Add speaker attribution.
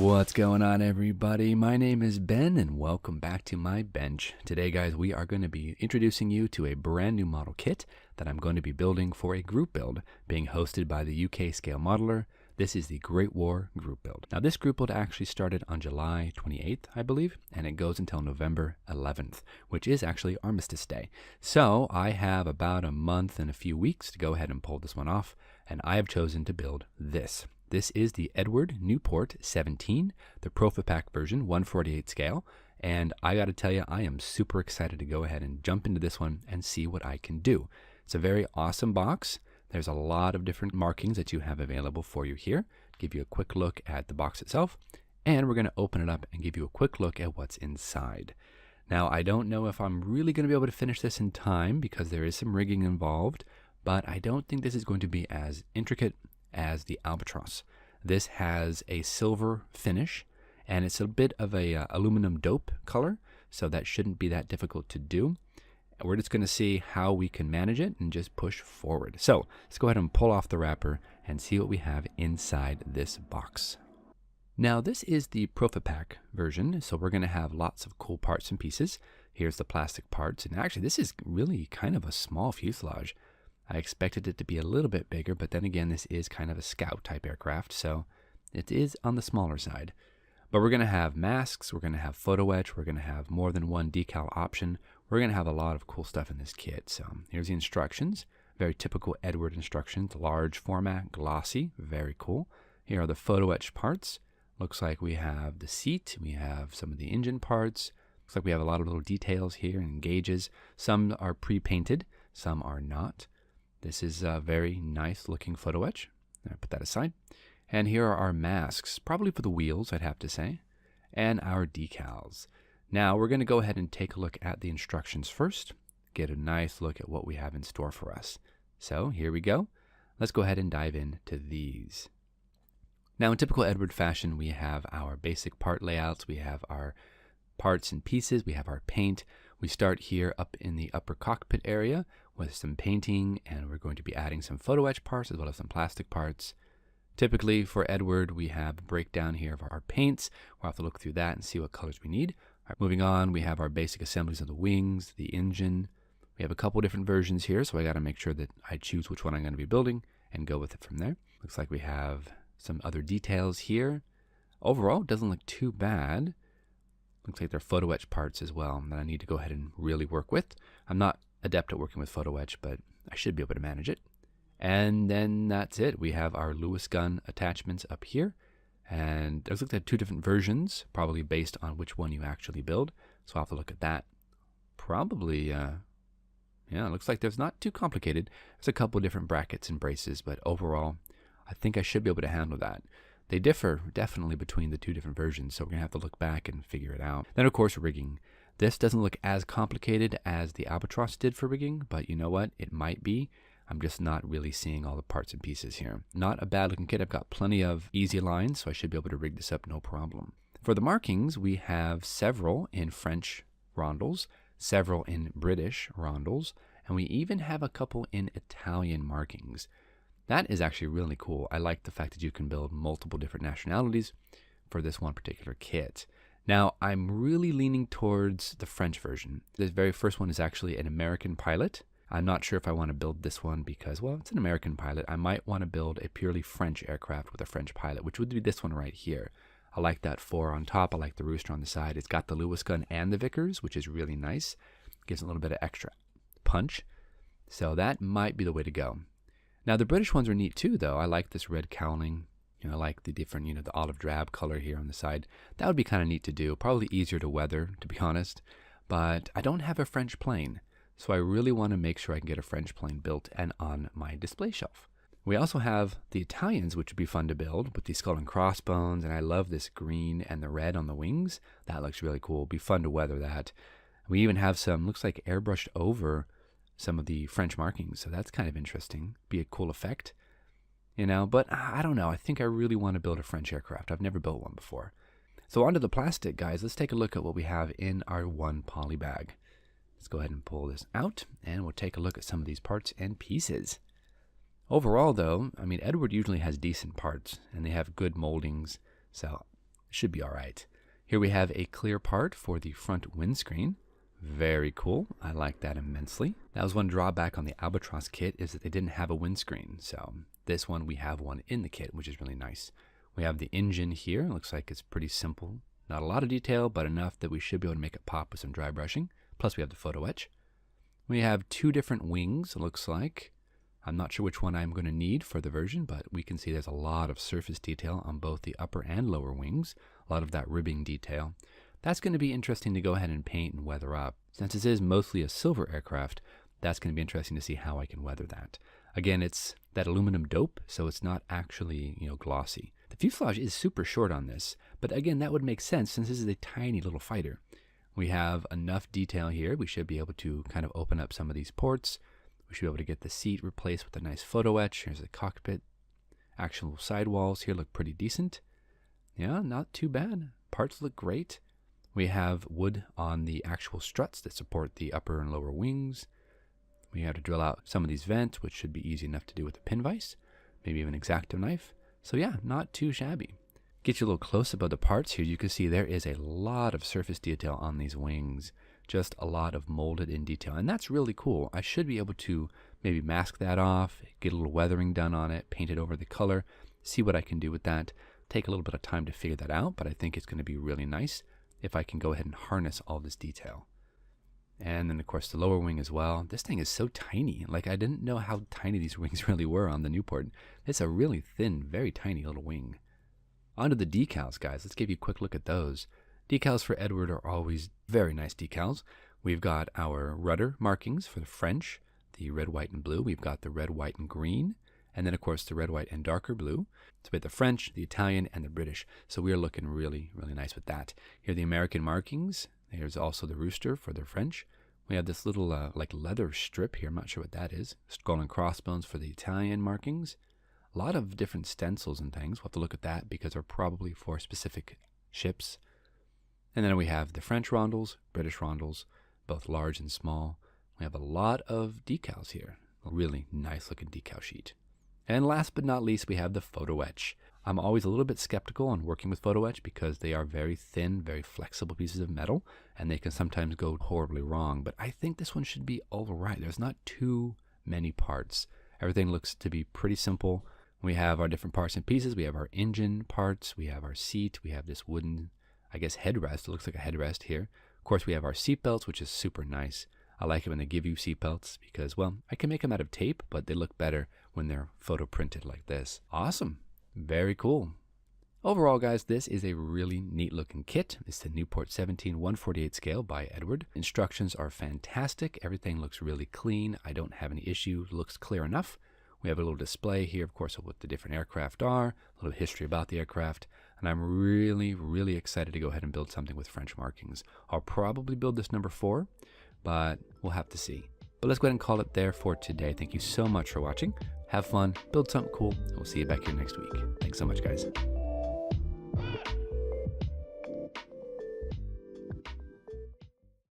Speaker 1: What's going on, everybody? My name is Ben and welcome back to my bench. Today, guys, we are going to be introducing you to a brand new model kit that I'm going to be building for a group build being hosted by the UKscalemodeller. This is the Great War group build. Now, this group build actually started on July 28th, I believe, and it goes until November 11th, which is actually Armistice Day. So I have about a month and a few weeks to go ahead and pull this one off, and I have chosen to build this. This is the Eduard Nieuport 17, the Profipack version, 1/48 scale, and I got to tell you, I am super excited to go ahead and jump into this one and see what I can do. It's a very awesome box. There's a lot of different markings that you have available for you here. Give you a quick look at the box itself, and we're going to open it up and give you a quick look at what's inside. Now, I don't know if I'm really going to be able to finish this in time because there is some rigging involved, but I don't think this is going to be as intricate as the Albatros. This has a silver finish, and it's a bit of a aluminum dope color, so that shouldn't be that difficult to do. We're just going to see how we can manage it and just push forward. So let's go ahead and pull off the wrapper and see what we have inside this box. Now, this is the Profipack version, so we're going to have lots of cool parts and pieces. Here's the plastic parts, and actually this is really kind of a small fuselage. I expected it to be a little bit bigger, but then again, this is kind of a scout type aircraft, so it is on the smaller side. But we're going to have masks, we're going to have photo etch, we're going to have more than one decal option. We're going to have a lot of cool stuff in this kit. So here's the instructions, very typical Eduard instructions, large format, glossy, very cool. Here are the photo etch parts. Looks like we have the seat, we have some of the engine parts. Looks like we have a lot of little details here and gauges. Some are pre-painted, some are not. This is a very nice looking photo etch. I'll put that aside. And here are our masks, probably for the wheels, I'd have to say, and our decals. Now we're going to go ahead and take a look at the instructions first, get a nice look at what we have in store for us. So here we go. Let's go ahead and dive into these. Now, in typical Eduard fashion, we have our basic part layouts, we have our parts and pieces, we have our paint. We start here up in the upper cockpit area with some painting, and we're going to be adding some photo etch parts as well as some plastic parts. Typically for Eduard, we have a breakdown here of our paints. We'll have to look through that and see what colors we need. All right, moving on, we have our basic assemblies of the wings, the engine. We have a couple different versions here, so I got to make sure that I choose which one I'm going to be building and go with it from there. Looks like we have some other details here. Overall, it doesn't look too bad. Looks like they're photo etch parts as well that I need to go ahead and really work with. I'm not adept at working with photo etch, but I should be able to manage it. And then that's it. We have our Lewis gun attachments up here. And there's like two different versions, probably based on which one you actually build. So I'll have to look at that. Probably, yeah, it looks like there's not too complicated. There's a couple different brackets and braces, but overall, I think I should be able to handle that. They differ definitely between the two different versions, so we're going to have to look back and figure it out. Then, of course, rigging. This doesn't look as complicated as the Albatros did for rigging, but you know what? It might be. I'm just not really seeing all the parts and pieces here. Not a bad looking kit. I've got plenty of easy lines, so I should be able to rig this up no problem. For the markings, we have several in French rondels, several in British rondels, and we even have a couple in Italian markings. That is actually really cool. I like the fact that you can build multiple different nationalities for this one particular kit. Now, I'm really leaning towards the French version. This very first one is actually an American pilot. I'm not sure if I want to build this one because, well, it's an American pilot. I might want to build a purely French aircraft with a French pilot, which would be this one right here. I like that 4 on top. I like the rooster on the side. It's got the Lewis gun and the Vickers, which is really nice. Gives a little bit of extra punch. So that might be the way to go. Now, the British ones are neat too, though. I like this red cowling. I like the different, the olive drab color here on the side. That would be kind of neat to do. Probably easier to weather, to be honest. But I don't have a French plane, so I really want to make sure I can get a French plane built and on my display shelf. We also have the Italians, which would be fun to build with the skull and crossbones, and I love this green and the red on the wings. That looks really cool. It'd be fun to weather that. We even have some, looks like airbrushed over some of the French markings, so that's kind of interesting. Be a cool effect, but I don't know. I think I really want to build a French aircraft. I've never built one before. So onto the plastic, guys. Let's take a look at what we have in our one poly bag. Let's go ahead and pull this out, and we'll take a look at some of these parts and pieces. Overall, though, Eduard usually has decent parts, and they have good moldings, so Should be all right. Here we have a clear part for the front windscreen. Very cool. I like that immensely. That was one drawback on the Albatros kit, is that they didn't have a windscreen. So this one, we have one in the kit, which is really nice. We have the engine here. It looks like it's pretty simple. Not a lot of detail, but enough that we should be able to make it pop with some dry brushing. Plus we have the photo etch. We have two different wings, it looks like. I'm not sure which one I'm going to need for the version, but we can see there's a lot of surface detail on both the upper and lower wings. A lot of that ribbing detail. That's going to be interesting to go ahead and paint and weather up. Since this is mostly a silver aircraft, that's going to be interesting to see how I can weather that. Again, it's that aluminum dope, so it's not actually, glossy. The fuselage is super short on this, but again, that would make sense since this is a tiny little fighter. We have enough detail here. We should be able to kind of open up some of these ports. We should be able to get the seat replaced with a nice photo etch. Here's the cockpit. Actual sidewalls here look pretty decent. Yeah, not too bad. Parts look great. We have wood on the actual struts that support the upper and lower wings. We have to drill out some of these vents, which should be easy enough to do with a pin vise, maybe even an X-Acto knife. So yeah, not too shabby. Get you a little close up of the parts here. You can see there is a lot of surface detail on these wings. Just a lot of molded in detail. And that's really cool. I should be able to maybe mask that off, get a little weathering done on it, paint it over the color, see what I can do with that. Take a little bit of time to figure that out, but I think it's going to be really nice if I can go ahead and harness all this detail. And then of course the lower wing as well. This thing is so tiny. Like, I didn't know how tiny these wings really were on the Nieuport. It's a really thin, very tiny little wing. Onto the decals, guys. Let's give you a quick look at those. Decals for Eduard are always very nice decals. We've got our rudder markings for the French, the red, white, and blue. We've got the red, white, and green. And then, of course, the red, white, and darker blue. So we have the French, the Italian, and the British. So we are looking really, really nice with that. Here are the American markings. Here's also the rooster for the French. We have this little like leather strip here. I'm not sure what that is. Skull and crossbones for the Italian markings. A lot of different stencils and things. We'll have to look at that because they're probably for specific ships. And then we have the French rondels, British rondels, both large and small. We have a lot of decals here. A really nice looking decal sheet. And last but not least, we have the photo etch. I'm always a little bit skeptical on working with photo etch because they are very thin, very flexible pieces of metal, and they can sometimes go horribly wrong. But I think this one should be all right. There's not too many parts. Everything looks to be pretty simple. We have our different parts and pieces. We have our engine parts. We have our seat. We have this wooden, I guess, headrest. It looks like a headrest here. Of course, we have our seat belts, which is super nice. I like it when they give you seat belts because, well, I can make them out of tape, but they look better when they're photo printed like this. Awesome. Very cool. Overall, guys, this is a really neat looking kit. It's the Nieuport 17-148 scale by Eduard. Instructions are fantastic. Everything looks really clean. I don't have any issue. Looks clear enough. We have a little display here, of course, of what the different aircraft are, a little history about the aircraft, and I'm really, really excited to go ahead and build something with French markings. I'll probably build this number 4, but we'll have to see. But let's go ahead and call it there for today. Thank you so much for watching. Have fun, build something cool, and we'll see you back here next week. Thanks so much, guys.